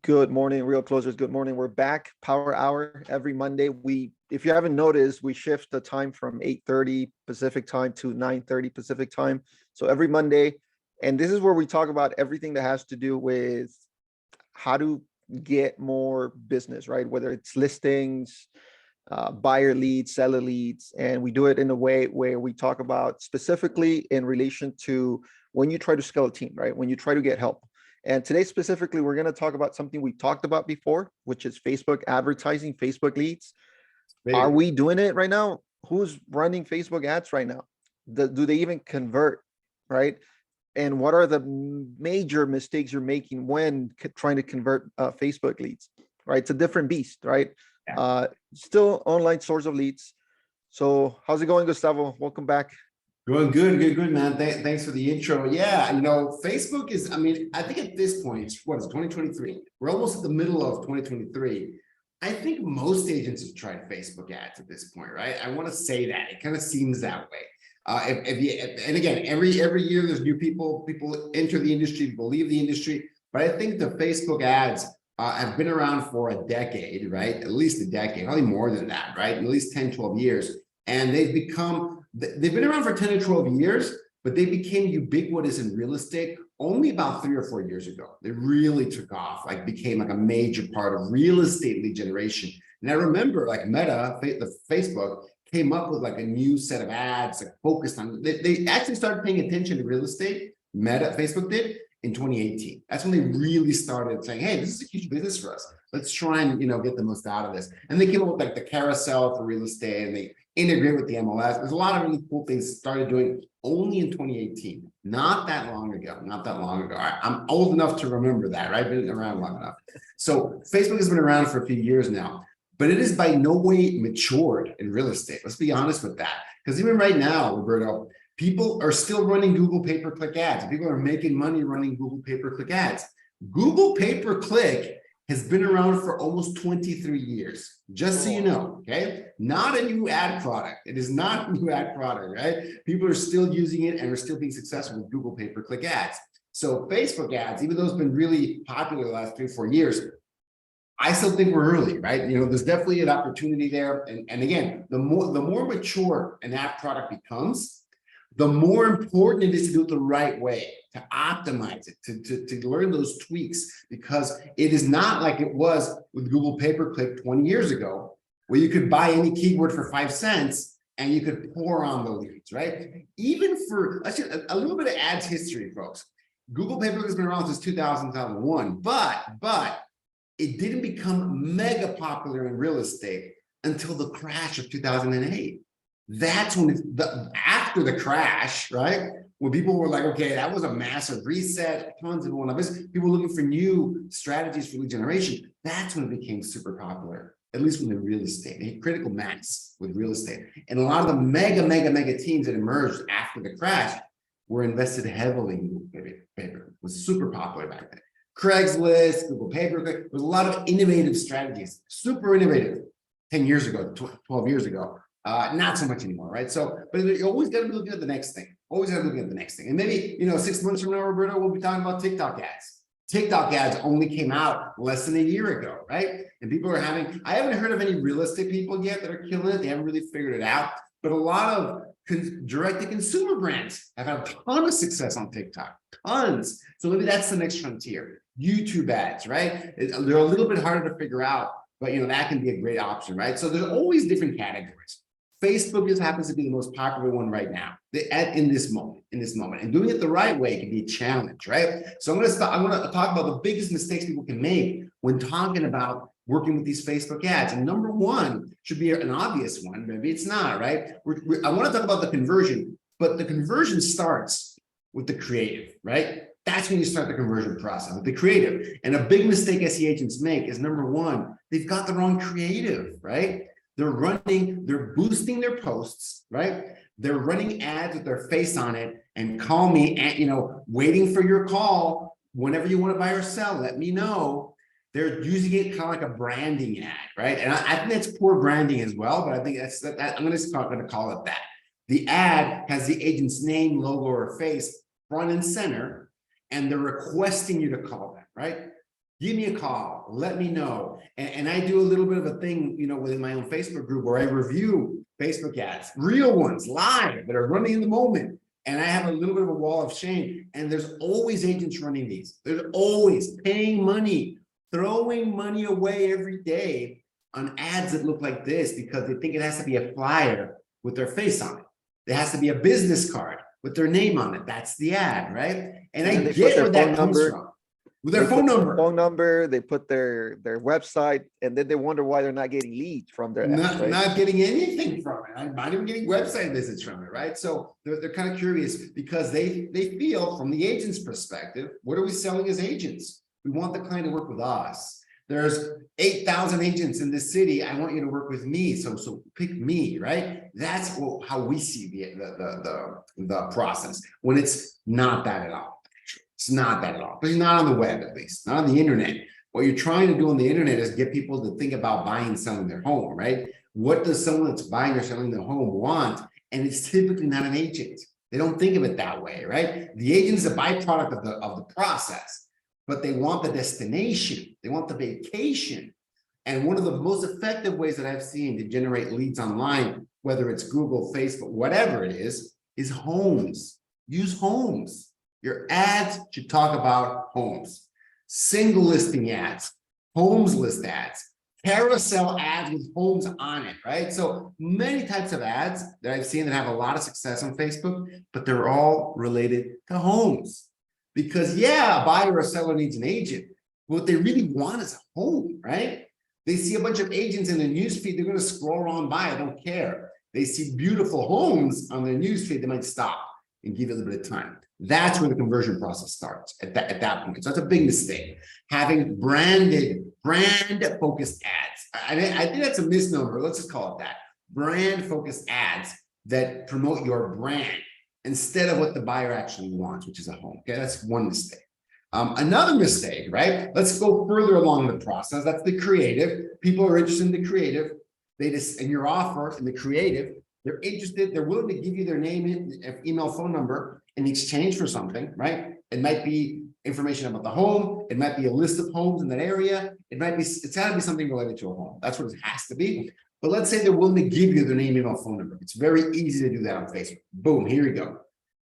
Good morning, Real Closers. Good morning. We're back. Power Hour every Monday. If you haven't noticed, we shift the time from 8:30 Pacific time to 9:30 Pacific time. So every Monday, and this is where we talk about everything that has to do with how to get more business, right? Whether it's listings, buyer leads, seller leads, and we do it in a way where we talk about specifically in relation to when you try to scale a team, right? When you try to get help. And today specifically, we're going to talk about something we talked about before, which is Facebook advertising, Facebook leads. Are Big. we doing it right now? Who's running Facebook ads right now? Do they even convert, right? And what are the major mistakes you're making when trying to convert Facebook leads, right? It's a different beast, right? Yeah. Still online source of leads. So how's it going, Gustavo? Welcome back. Going good, man. Thanks for the intro. Yeah, Facebook is, I think at this point, what is it, 2023? We're almost at the middle of 2023. I think most agents have tried Facebook ads at this point, right? I want to say that. It kind of seems that way. And again, every year there's new people enter the industry, people leave the industry. But I think the Facebook ads have been around for a decade, right? At least a decade, probably more than that, right? At least 10, 12 years. And they've been around for 10 or 12 years, but they became ubiquitous in real estate only about 3 or 4 years ago. They really took off, became like a major part of real estate lead generation. And I remember Meta, the Facebook, came up with a new set of ads focused on, they actually started paying attention to real estate. Facebook did in 2018. That's when they really started saying, hey, this is a huge business for us. Let's try and get the most out of this. And they came up with the carousel for real estate, and they integrate with the MLS. There's a lot of really cool things started doing only in 2018, not that long ago. I'm old enough to remember that, right? Been around long enough. So Facebook has been around for a few years now, but it is by no way matured in real estate. Let's be honest with that. Because even right now, Roberto, people are still running Google pay-per-click ads. People are making money running Google pay-per-click ads. Google pay-per-click has been around for almost 23 years, just so you know, okay? Not a new ad product. It is not a new ad product, right? People are still using it and are still being successful with Google pay-per-click ads. So Facebook ads, even though it's been really popular the last 3 or 4 years, I still think we're early, right? There's definitely an opportunity there. And again, the more mature an ad product becomes, the more important it is to do it the right way, to optimize it, to learn those tweaks, because it is not like it was with Google pay-per-click 20 years ago, where you could buy any keyword for 5 cents and you could pour on the leads, right? Even for a little bit of ads history, folks. Google pay-per-click has been around since 2001, but it didn't become mega popular in real estate until the crash of 2008. That's when after the crash, right? When people were like, okay, that was a massive reset, tons of people looking for new strategies for lead generation. That's when it became super popular, at least with real estate. They hit critical mass with real estate. And a lot of the mega teams that emerged after the crash were invested heavily in Google pay-per-click. It was super popular back then. Craigslist, Google pay-per-click, there was a lot of innovative strategies, super innovative 10 years ago, 12 years ago. Not so much anymore, right? So, but you always got to be looking at the next thing. And maybe, 6 months from now, Roberto, we'll be talking about TikTok ads. TikTok ads only came out less than a year ago, right? And people are I haven't heard of any real estate people yet that are killing it. They haven't really figured it out. But a lot of direct-to-consumer brands have had a ton of success on TikTok, tons. So maybe that's the next frontier. YouTube ads, right? They're a little bit harder to figure out, but that can be a great option, right? So there's always different categories. Facebook just happens to be the most popular one right now, in this moment, and doing it the right way can be a challenge, right? So I'm going to talk about the biggest mistakes people can make when talking about working with these Facebook ads. And number one should be an obvious one. Maybe it's not, right? I want to talk about the conversion, but the conversion starts with the creative, right? That's when you start the conversion process with the creative. And a big mistake SE agents make is number one, they've got the wrong creative, right? They're boosting their posts, right? They're running ads with their face on it and call me, waiting for your call whenever you want to buy or sell, let me know. They're using it kind of like a branding ad, right? And I think that's poor branding as well, but I think I'm going to call it that. The ad has the agent's name, logo, or face front and center, and they're requesting you to call them, right? give me a call, let me know. And I do a little bit of a thing, within my own Facebook group where I review Facebook ads, real ones, live, that are running in the moment. And I have a little bit of a wall of shame. And there's always agents running these. There's always paying money, throwing money away every day on ads that look like this because they think it has to be a flyer with their face on it. There has to be a business card with their name on it. That's the ad, right? And I get where that comes from. With their phone number. They put their website, and then they wonder why they're not getting leads from their ads, right? Not getting anything from it. I'm not even getting website visits from it, right? So they're kind of curious because they feel from the agent's perspective, what are we selling as agents? We want the client to work with us. There's 8,000 agents in this city. I want you to work with me. So pick me, right? That's how we see the process when it's not that at all. It's not that at all, but it's not on the web, at least not on the internet. What you're trying to do on the internet is get people to think about buying and selling their home, right? What does someone that's buying or selling their home want? And it's typically not an agent. They don't think of it that way, right? The agent is a byproduct of the process, but they want the destination. They want the vacation. And one of the most effective ways that I've seen to generate leads online, whether it's Google, Facebook, whatever it is homes. Use homes. Your ads should talk about homes, single listing ads, homes list ads, carousel ads with homes on it, right? So many types of ads that I've seen that have a lot of success on Facebook, but they're all related to homes. Because a buyer or seller needs an agent. What they really want is a home, right? They see a bunch of agents in their newsfeed, they're going to scroll on by, I don't care. They see beautiful homes on their newsfeed, they might stop and give it a little bit of time. That's where the conversion process starts at that point. So that's a big mistake. Having brand-focused ads. I think that's a misnomer. Let's just call it that. Brand-focused ads that promote your brand instead of what the buyer actually wants, which is a home. Okay, that's one mistake. Another mistake, right? Let's go further along the process. That's the creative. People are interested in the creative. They just, in your offer, in the creative, they're interested, they're willing to give you their name, email, phone number in exchange for something, right? It might be information about the home. It might be a list of homes in that area. It's got to be something related to a home. That's what it has to be. But let's say they're willing to give you their name, email, phone number. It's very easy to do that on Facebook. Boom, here you go.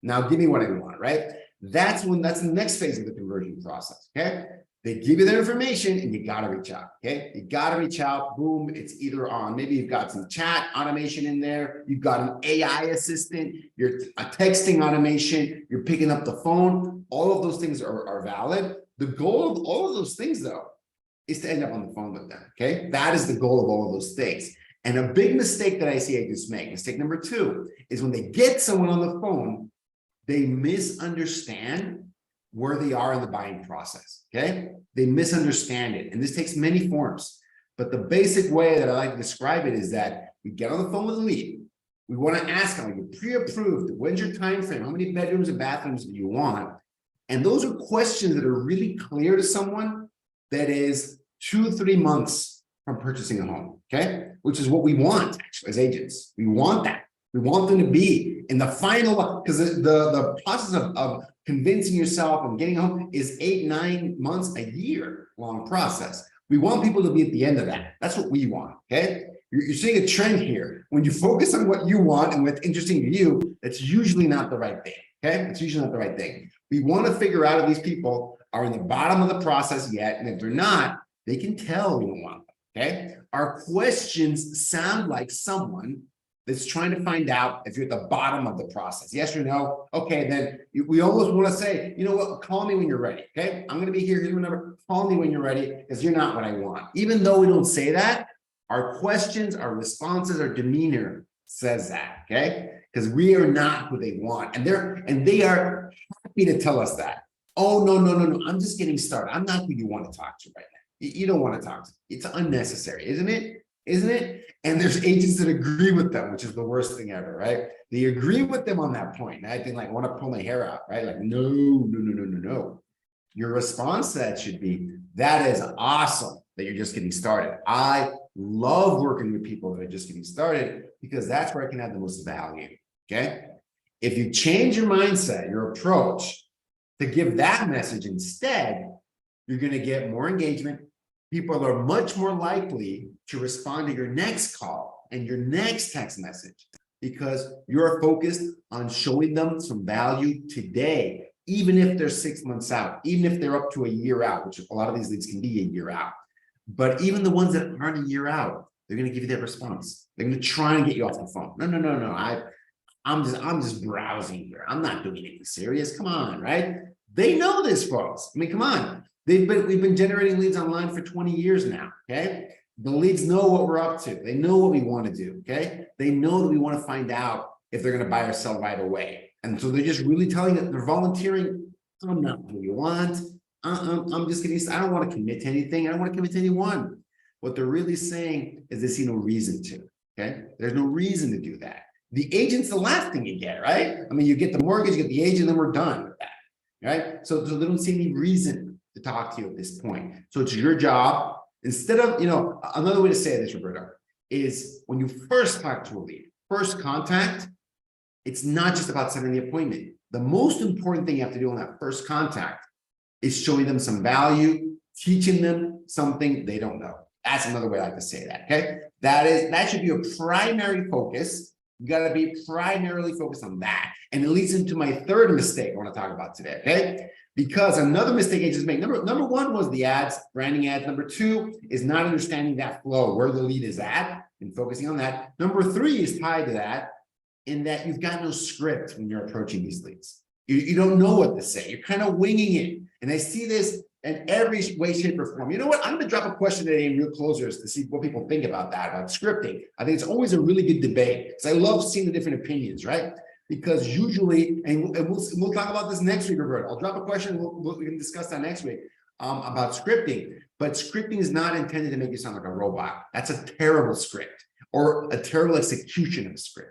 Now give me what I want, right? That's the next phase of the conversion process, okay? They give you their information and you got to reach out, okay? You got to reach out, boom, it's either on, maybe you've got some chat automation in there, you've got an AI assistant, you're a texting automation, you're picking up the phone, all of those things are valid. The goal of all of those things though, is to end up on the phone with them, okay? That is the goal of all of those things. And a big mistake that I see agents make, mistake number 2, is when they get someone on the phone, they misunderstand where they are in the buying process, okay? They misunderstand it, and this takes many forms. But the basic way that I like to describe it is that we get on the phone with a lead. We want to ask them, are you pre-approved? When's your time frame? How many bedrooms and bathrooms do you want? And those are questions that are really clear to someone that is 2-3 months from purchasing a home, okay? Which is what we want actually as agents. We want that. We want them to be in the final, because the process of convincing yourself and getting home is 8-9 months, a year long process. We want people to be at the end of that. That's what we want, okay? You're seeing a trend here. When you focus on what you want and what's interesting to you, that's usually not the right thing, okay? It's usually not the right thing. We want to figure out if these people are in the bottom of the process yet, and if they're not, they can tell we don't want them, okay? Our questions sound like someone that's trying to find out if you're at the bottom of the process. Yes or no? Okay, then we almost want to say, you know what, call me when you're ready, okay? I'm going to be here, here's my number, call me when you're ready, because you're not what I want. Even though we don't say that, our questions, our responses, our demeanor says that, okay? Because we are not who they want. And they are happy to tell us that. Oh, no, I'm just getting started. I'm not who you want to talk to right now. You don't want to talk to. It's unnecessary, isn't it? Isn't it? And there's agents that agree with them, which is the worst thing ever, right? They agree with them on that point. And I think like, I want to pull my hair out, right? Like, no. Your response to that should be, that is awesome that you're just getting started. I love working with people that are just getting started because that's where I can add the most value, okay? If you change your mindset, your approach to give that message instead, you're going to get more engagement. People are much more likely to respond to your next call and your next text message because you're focused on showing them some value today, even if they're 6 months out, even if they're up to a year out, which a lot of these leads can be a year out. But even the ones that aren't a year out, they're going to give you that response. They're going to try and get you off the phone. No. I'm just browsing here. I'm not doing anything serious. Come on, right? They know this, folks. I mean, come on. We've been generating leads online for 20 years now. Okay. The leads know what we're up to. They know what we want to do. Okay. They know that we want to find out if they're going to buy or sell right away. And so they're just really telling that they're volunteering. I'm not what you want. I'm just getting, I don't want to commit to anything. I don't want to commit to anyone. What they're really saying is they see no reason to. Okay. There's no reason to do that. The agent's the last thing you get, right? I mean, you get the mortgage, you get the agent, then we're done with that. Right. So they don't see any reason to talk to you at this point. So it's your job. Instead of, another way to say this, Roberto, is when you first talk to a lead, first contact, it's not just about setting the appointment. The most important thing you have to do on that first contact is showing them some value, teaching them something they don't know. That's another way I like to say that. Okay. That should be your primary focus. You got to be primarily focused on that. And it leads into my third mistake I want to talk about today. Okay. Because another mistake agents make, number one was the ads, branding ads. Number two is not understanding that flow, where the lead is at and focusing on that. Number three is tied to that in that you've got no script when you're approaching these leads. You don't know what to say. You're kind of winging it. And I see this in every way, shape, or form. You know what? I'm going to drop a question today in Real Closers to see what people think about that, about scripting. I think it's always a really good debate because I love seeing the different opinions, right? Because usually, and we'll talk about this next week, Roberto. I'll drop a question. We can discuss that next week about scripting. But scripting is not intended to make you sound like a robot. That's a terrible script or a terrible execution of a script.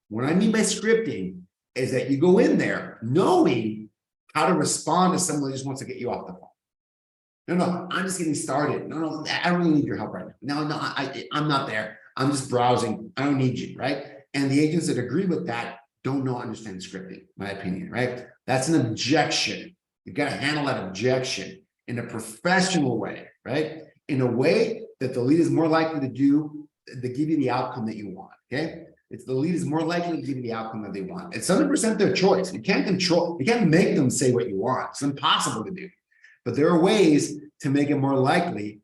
What I mean by scripting is that you go in there knowing how to respond to someone who just wants to get you off the phone. No, I'm just getting started. No, I don't really need your help right now. No, I'm not there. I'm just browsing. I don't need you, right? And the agents that agree with that don't understand scripting, my opinion, right? That's an objection. You've got to handle that objection in a professional way, right? In a way that the lead is more likely to give you the outcome that you want, okay? It's the lead is more likely to give you the outcome that they want. It's 100% their choice. You can't make them say what you want. It's impossible to do. But there are ways to make it more likely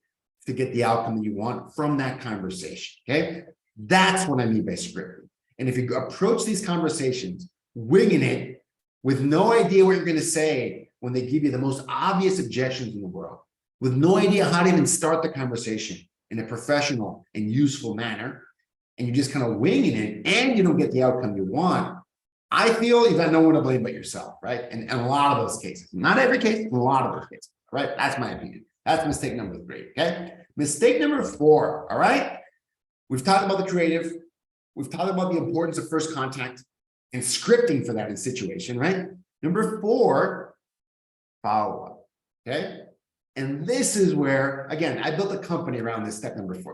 to get the outcome that you want from that conversation, okay? That's what I mean by scripting. And if you approach these conversations winging it with no idea what you're going to say when they give you the most obvious objections in the world, with no idea how to even start the conversation in a professional and useful manner, and you're just kind of winging it and you don't get the outcome you want, I feel you've got no one to blame but yourself, right? And a lot of those cases, not every case, a lot of those cases, right? That's my opinion. That's mistake number 3, okay? Mistake number 4, all right? We've talked about the creative. We've talked about the importance of first contact and scripting for that in situation, right? Number 4, follow-up, okay? And this is where, again, I built a company around this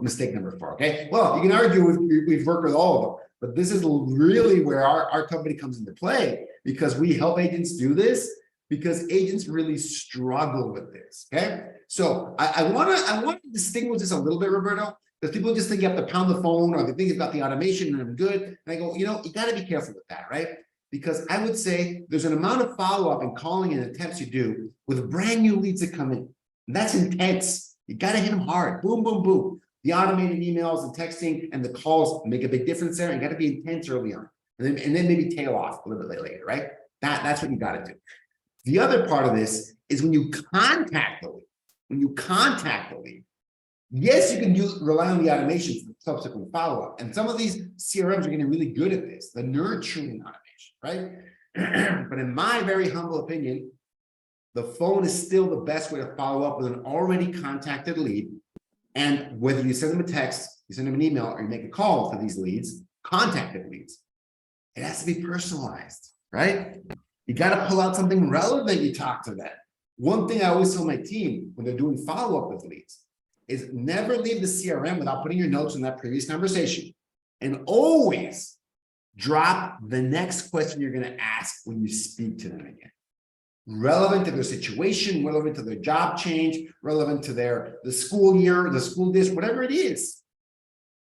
mistake number 4, okay? Well, you can argue we've worked with all of them, but this is really where our company comes into play because we help agents do this because agents really struggle with this, okay? So I want to distinguish this a little bit, Roberto, because people just think you have to pound the phone or they think you've got the automation and I'm good. And I go, you got to be careful with that, right? Because I would say there's an amount of follow-up and calling and attempts you do with brand new leads that come in. And that's intense. You got to hit them hard. Boom, boom, boom. The automated emails and texting and the calls make a big difference there. You got to be intense early on. And then maybe tail off a little bit later, right? That's what you got to do. The other part of this is when you contact the lead. Yes, you can rely on the automation for subsequent follow-up. And some of these CRMs are getting really good at this, the nurturing automation, right? But in my very humble opinion, the phone is still the best way to follow up with an already contacted lead. And whether you send them a text, you send them an email, or you make a call to these leads, contacted leads, it has to be personalized, right? You got to pull out something relevant you talk to them. One thing I always tell my team when they're doing follow-up with leads is never leave the CRM without putting your notes in that previous conversation. And always drop the next question you're going to ask when you speak to them again. relevant to their situation, relevant to their job change, relevant to the school year, the school district, whatever it is.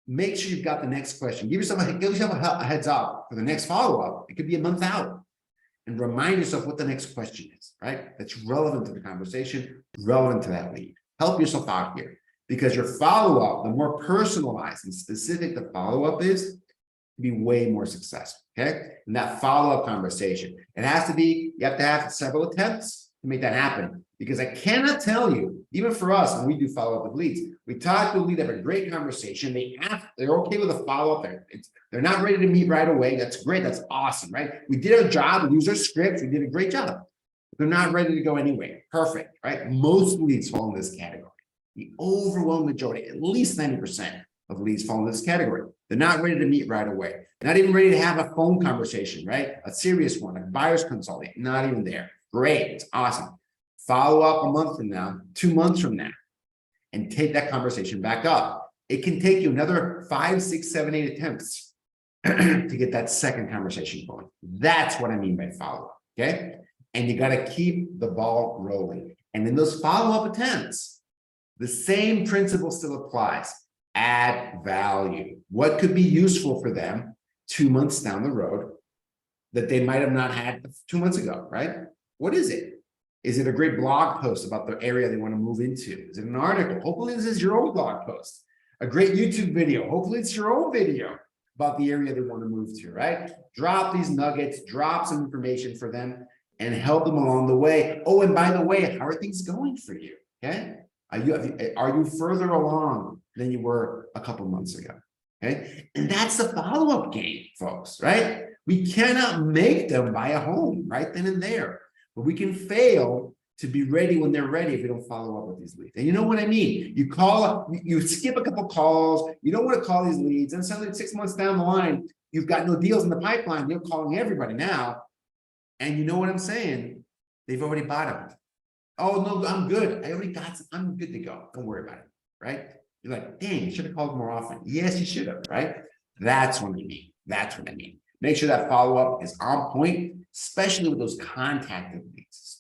Make sure you've got the next question. Give yourself a heads up for the next follow-up. It could be a month out. And remind yourself what the next question is, right? That's relevant to the conversation, relevant to that lead. Help yourself out here, because your follow-up, the more personalized and specific the follow-up is, be way more successful, okay? And that follow-up conversation, it has to be, you have to have several attempts to make that happen, because I cannot tell you, even for us, when we do follow-up with leads, we talk to a lead, have a great conversation, they're okay with a follow-up, they're not ready to meet right away, that's great, that's awesome, right? We did our job, we used our scripts, we did a great job. They're not ready to go anyway, perfect, right? Most leads fall in this category. The overwhelming majority, at least 90% of leads fall in this category. They're not ready to meet right away. They're not even ready to have a phone conversation, right? A serious one, a buyer's consult, not even there. Great, it's awesome. Follow up a month from now, 2 months from now, and take that conversation back up. It can take you another 5, 6, 7, 8 attempts to get that second conversation going. That's what I mean by follow-up, okay? And you got to keep the ball rolling. And in those follow-up attempts, the same principle still applies. Add value. What could be useful for them 2 months down the road that they might have not had 2 months ago, right? What is it? Is it a great blog post about the area they want to move into? Is it an article? Hopefully this is your own blog post. A great YouTube video. Hopefully it's your own video about the area they want to move to, right? Drop these nuggets, drop some information for them and help them along the way. Oh, and by the way, how are things going for you? Okay. Are you further along than you were a couple months ago? Okay. And that's the follow-up game, folks, right? We cannot make them buy a home right then and there, but we can fail to be ready when they're ready if we don't follow up with these leads. And you know what I mean? You call, you skip a couple calls, you don't want to call these leads, and suddenly 6 months down the line, you've got no deals in the pipeline, you're calling everybody now. And you know what I'm saying? They've already bought them. Oh, no, I'm good. I already got some. I'm good to go. Don't worry about it, right? You're like, dang, you should have called more often. Yes, you should have, right? That's what I mean. That's what I mean. Make sure that follow-up is on point, especially with those contacted leads,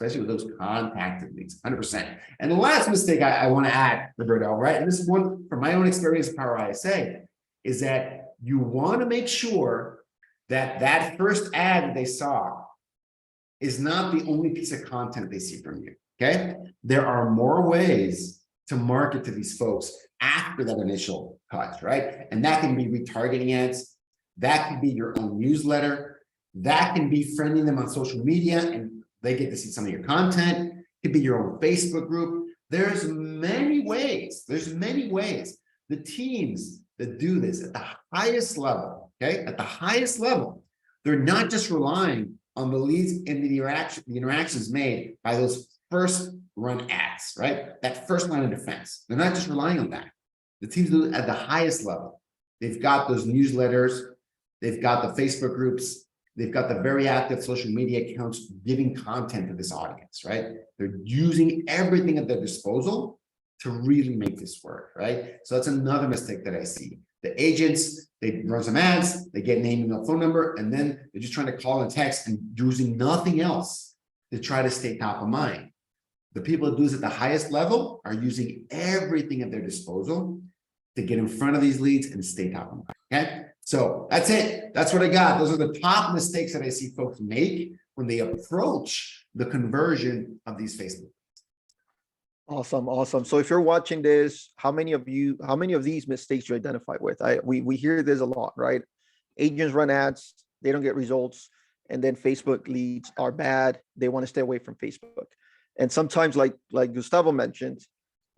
100%. And the last mistake I want to add, Roberto, right? And this is one from my own experience at Power ISA, is that you want to make sure that that first ad that they saw is not the only piece of content they see from you, okay? There are more ways to market to these folks after that initial touch, right? And that can be retargeting ads, that can be your own newsletter, that can be friending them on social media and they get to see some of your content, it could be your own Facebook group. There's many ways, The teams that do this at the highest level, okay? At the highest level, they're not just relying on the leads and the interactions made by those first run ads, right? That first line of defense. They're not just relying on that. The teams do it at the highest level. They've got those newsletters, they've got the Facebook groups, they've got the very active social media accounts giving content to this audience, right? They're using everything at their disposal to really make this work, right? So that's another mistake that I see. The agents, they run some ads, they get name, email, phone number, and then they're just trying to call and text and using nothing else to try to stay top of mind. The people that do this at the highest level are using everything at their disposal to get in front of these leads and stay top of mind, okay? So that's it. That's what I got. Those are the top mistakes that I see folks make when they approach the conversion of these Facebook. Awesome. So if you're watching this, how many of these mistakes you identify with? We hear this a lot, right? Agents run ads, they don't get results, and then Facebook leads are bad. They want to stay away from Facebook. And sometimes, like Gustavo mentioned,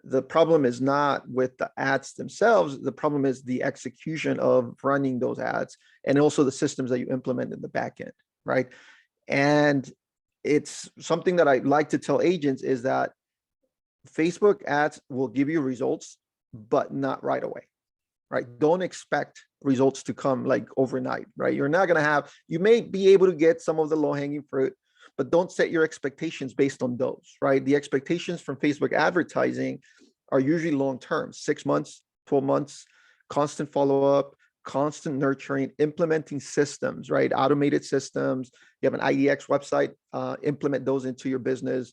the problem is not with the ads themselves. The problem is the execution of running those ads and also the systems that you implement in the back end, right? And it's something that I like to tell agents is that Facebook ads will give you results, but not right away, right? Don't expect results to come like overnight, right? You're not going to have, you may be able to get some of the low-hanging fruit, but don't set your expectations based on those, right? The expectations from Facebook advertising are usually long-term, 6 months, 12 months, constant follow-up, constant nurturing, implementing systems, right? Automated systems. You have an IEX website, implement those into your business.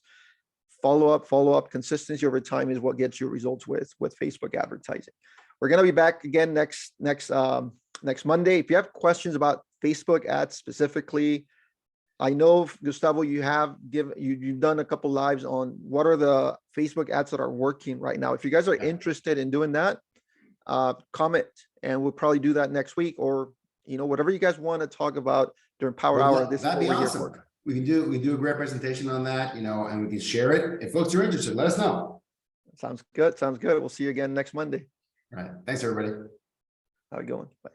Follow up. Consistency over time is what gets you results with Facebook advertising. We're going to be back again next Monday. If you have questions about Facebook ads specifically, I know, Gustavo, you've done a couple lives on what are the Facebook ads that are working right now. If you guys are interested in doing that, comment, and we'll probably do that next week, or whatever you guys want to talk about during Power Hour. This is That'd what be we're here awesome. for. We can do a great presentation on that, and we can share it. If folks are interested, let us know. Sounds good. We'll see you again next Monday. All right. Thanks, everybody. How are you going? Bye.